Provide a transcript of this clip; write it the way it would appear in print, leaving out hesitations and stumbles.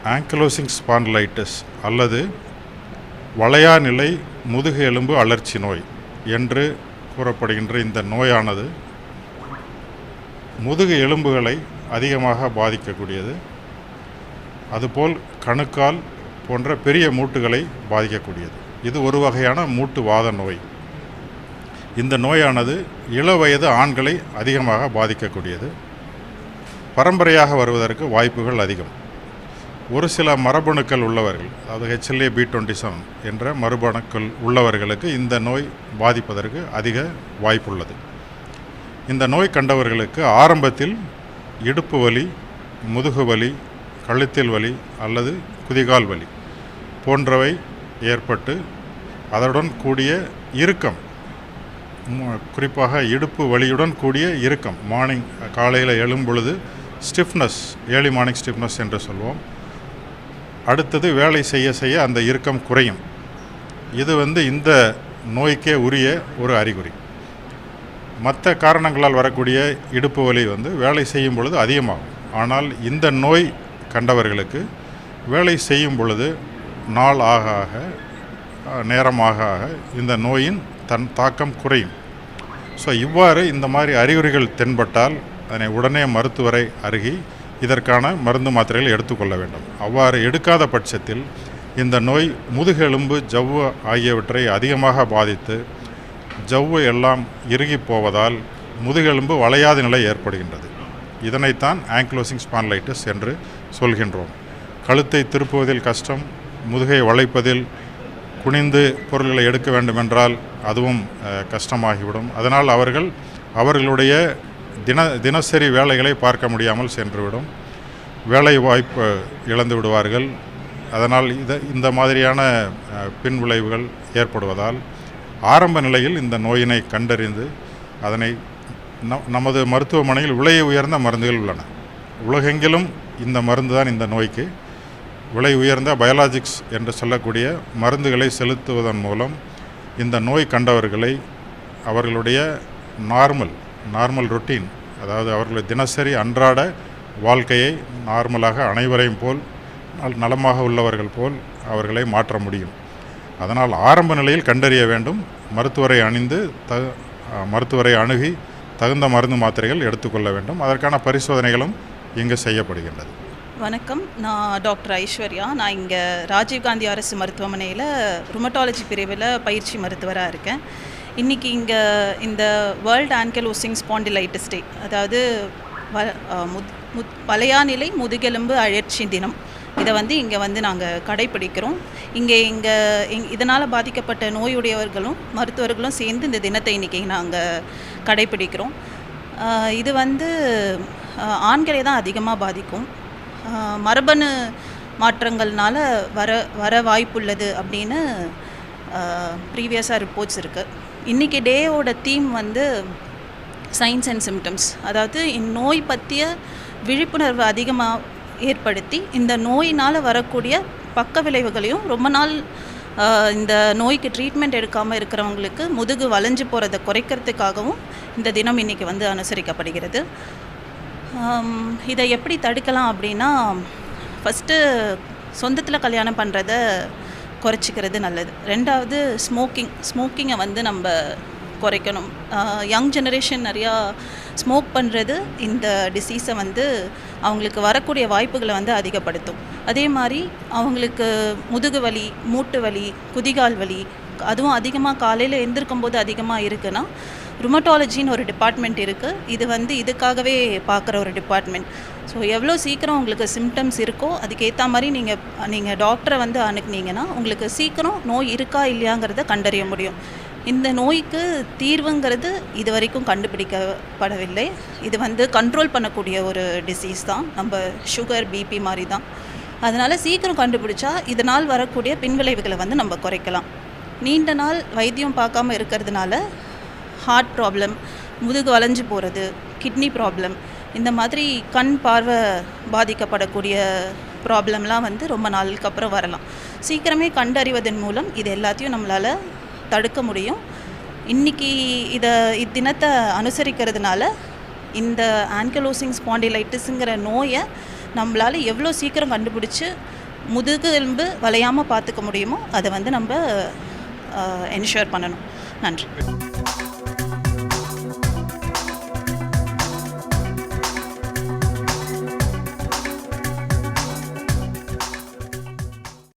Ankylosing spondylitis அல்லது வளையா நிலை முதுகு எலும்பு அழற்சி நோய் என்று கூறப்படுகின்ற இந்த நோயானது முதுகு எலும்புகளை அதிகமாக பாதிக்கக்கூடியது. அதுபோல் கணுக்கால் போன்ற பெரிய மூட்டுகளை பாதிக்கக்கூடியது. இது ஒரு வகையான மூட்டுவாத நோய். இந்த நோயானது இளவயது ஆண்களை அதிகமாக பாதிக்கக்கூடியது. பரம்பரையாக வருவதற்கு வாய்ப்புகள் அதிகம். ஒரு சில மரபணுக்கள் உள்ளவர்கள், அதாவது HLA-B27 என்ற மரபணுக்கள் உள்ளவர்களுக்கு இந்த நோய் பாதிப்பதற்கு அதிக வாய்ப்புள்ளது. இந்த நோய் கண்டவர்களுக்கு ஆரம்பத்தில் இடுப்பு வலி, முதுகு வலி, கழுத்தில் வலி அல்லது குதிகால் வலி போன்றவை ஏற்பட்டு அதனுடன் கூடிய இறுக்கம், குறிப்பாக இடுப்பு வலியுடன் கூடிய இறுக்கம், மார்னிங் காலையில் எழும் பொழுது ஸ்டிஃப்னஸ், ஏர்லி மார்னிங் ஸ்டிஃப்னஸ் என்று சொல்வோம். அடுத்தது வேலை செய்ய செய்ய அந்த இறுக்கம் குறையும். இது இந்த நோய்க்கே உரிய ஒரு அறிகுறி. மற்ற காரணங்களால் வரக்கூடிய இடுப்பு வலி வேலை செய்யும் பொழுது அதிகமாகும். ஆனால் இந்த நோய் கண்டவர்களுக்கு வேலை செய்யும் பொழுது நாள் ஆக ஆக, நேரமாக ஆக இந்த நோயின் தாக்கம் குறையும். ஸோ இவ்வாறு இந்த மாதிரி அறிகுறிகள் தென்பட்டால் அதனை உடனே மருத்துவரை அருகி இதற்கான மருந்து மாத்திரைகள் எடுத்துக்கொள்ள வேண்டும். அவ்வாறு எடுக்காத பட்சத்தில் இந்த நோய் முதுகெலும்பு, ஜவ்வு ஆகியவற்றை அதிகமாக பாதித்து ஜவ்வு எல்லாம் இறுகி போவதால் முதுகெலும்பு வளையாத நிலை ஏற்படுகின்றது. இதனைத்தான் ஆங்கிலோசிங் ஸ்பாண்டிலைட்டிஸ் என்று சொல்கின்றோம். கழுத்தை திருப்புவதில் கஷ்டம், முதுகை வளைப்பதில், குனிந்து பொருள்களை எடுக்க வேண்டுமென்றால் அதுவும் கஷ்டமாகிவிடும். அதனால் அவர்களுடைய தினசரி வேலைகளை பார்க்க முடியாமல் சென்றுவிடும். வேலை வாய்ப்பு இழந்து விடுவார்கள். அதனால் இந்த மாதிரியான பின்விளைவுகள் ஏற்படுவதால் ஆரம்ப நிலையில் இந்த நோயினை கண்டறிந்து அதனை நமது மருத்துவமனையில் விலை உயர்ந்த மருந்துகள் உள்ளன. உலகெங்கிலும் இந்த மருந்து தான் இந்த நோய்க்கு விலை உயர்ந்த பயாலஜிக்ஸ் என்று சொல்லக்கூடிய மருந்துகளை செலுத்துவதன் மூலம் இந்த நோய் கண்டவர்களை அவர்களுடைய நார்மல் ரொட்டீன், அதாவது அவர்களுடைய தினசரி அன்றாட வாழ்க்கையை நார்மலாக அனைவரையும் போல் நலமாக உள்ளவர்கள் போல் அவர்களை மாற்ற முடியும். அதனால் ஆரம்ப நிலையில் கண்டறிய வேண்டும். மருத்துவரை அணுகி தகுந்த மருந்து மாத்திரைகள் எடுத்துக்கொள்ள வேண்டும். அதற்கான பரிசோதனைகளும் இங்கு செய்யப்படுகின்றது. வணக்கம், நான் டாக்டர் ஐஸ்வர்யா. நான் இங்கே ராஜீவ்காந்தி அரசு மருத்துவமனையில் ருமட்டாலஜி பிரிவில் பயிற்சி மருத்துவராக இருக்கேன். இன்றைக்கி இங்கே இந்த வேர்ல்டு ஆங்கிலோசிங் ஸ்பாண்டிலைட்டிஸ் டே, அதாவது வளையா நிலை முதுகெலும்பு அழற்சி தினம், இதை இங்கே நாங்கள் கடைப்பிடிக்கிறோம். இதனால் பாதிக்கப்பட்ட நோயுடையவர்களும் மருத்துவர்களும் சேர்ந்து இந்த தினத்தை இன்றைக்கி நாங்கள் கடைப்பிடிக்கிறோம். இது ஆண்களை தான் அதிகமாக பாதிக்கும். மரபணு மாற்றங்கள்னால வர வாய்ப்புள்ளது அப்படின்னு ப்ரீவியஸாக ரிப்போர்ட்ஸ் இருக்குது. இன்றைக்கி டேவோட தீம் சைன்ஸ் அண்ட் சிம்டம்ஸ், அதாவது இந்நோய் பற்றிய விழிப்புணர்வு அதிகமாக ஏற்படுத்தி இந்த நோயினால் வரக்கூடிய பக்க விளைவுகளையும், ரொம்ப நாள் இந்த நோய்க்கு ட்ரீட்மெண்ட் எடுக்காமல் இருக்கிறவங்களுக்கு முதுகு வளைஞ்சு போகிறத குறைக்கிறதுக்காகவும் இந்த தினம் இன்றைக்கி அனுசரிக்கப்படுகிறது. இதை எப்படி தடுக்கலாம் அப்படின்னா, ஃபஸ்ட்டு சொந்தத்தில் கல்யாணம் பண்ணுறத குறைச்சிக்கிறது நல்லது. ரெண்டாவது ஸ்மோக்கிங்கை நம்ம குறைக்கணும். யங் ஜெனரேஷன் நிறையா ஸ்மோக் பண்ணுறது இந்த டிசீஸை அவங்களுக்கு வரக்கூடிய வாய்ப்புகளை அதிகப்படுத்தும். அதே மாதிரி அவங்களுக்கு முதுகு வலி, மூட்டு வலி, குதிகால் வலி, அதுவும் அதிகமாக காலையில் எழுந்திருக்கும் போது அதிகமாக இருக்குன்னா ருமட்டாலஜின்னு ஒரு டிபார்ட்மெண்ட் இருக்குது. இது இதுக்காகவே பார்க்குற ஒரு டிபார்ட்மெண்ட். ஸோ எவ்வளோ சீக்கிரம் உங்களுக்கு சிம்டம்ஸ் இருக்கோ அதுக்கேற்ற மாதிரி நீங்கள் டாக்டரை அணுகுனீங்கன்னா உங்களுக்கு சீக்கிரம் நோய் இருக்கா இல்லையாங்கிறத கண்டறிய முடியும். இந்த நோய்க்கு தீர்வுங்கிறது இது வரைக்கும் கண்டுபிடிக்கப்படவில்லை. இது கண்ட்ரோல் பண்ணக்கூடிய ஒரு டிசீஸ் தான், நம்ம சுகர், பிபி மாதிரி தான். அதனால் சீக்கிரம் கண்டுபிடிச்சா இதனால் வரக்கூடிய பின்விளைவுகளை நம்ம குறைக்கலாம். நீண்ட நாள் வைத்தியம் பார்க்காம இருக்கிறதுனால ஹார்ட் ப்ராப்ளம், முதுகு வளைஞ்சு போகிறது, கிட்னி ப்ராப்ளம், இந்த மாதிரி கண் பார்வை பாதிக்கப்படக்கூடிய ப்ராப்ளம்லாம் ரொம்ப நாளுக்கு அப்புறம் வரலாம். சீக்கிரமே கண்டறிவதன் மூலம் இது எல்லாத்தையும் நம்மளால் தடுக்க முடியும். இன்றைக்கி இத்தினத்தை அனுசரிக்கிறதுனால இந்த ஆங்கிலோசிங் ஸ்பாண்டிலைட்டிஸுங்கிற நோயை நம்மளால் எவ்வளோ சீக்கிரம் கண்டுபிடிச்சி முதுகெலும்பு வளையாமல் பார்த்துக்க முடியுமோ அதை வந்து நம்ம என்ஷூர் பண்ணணும். நன்றி.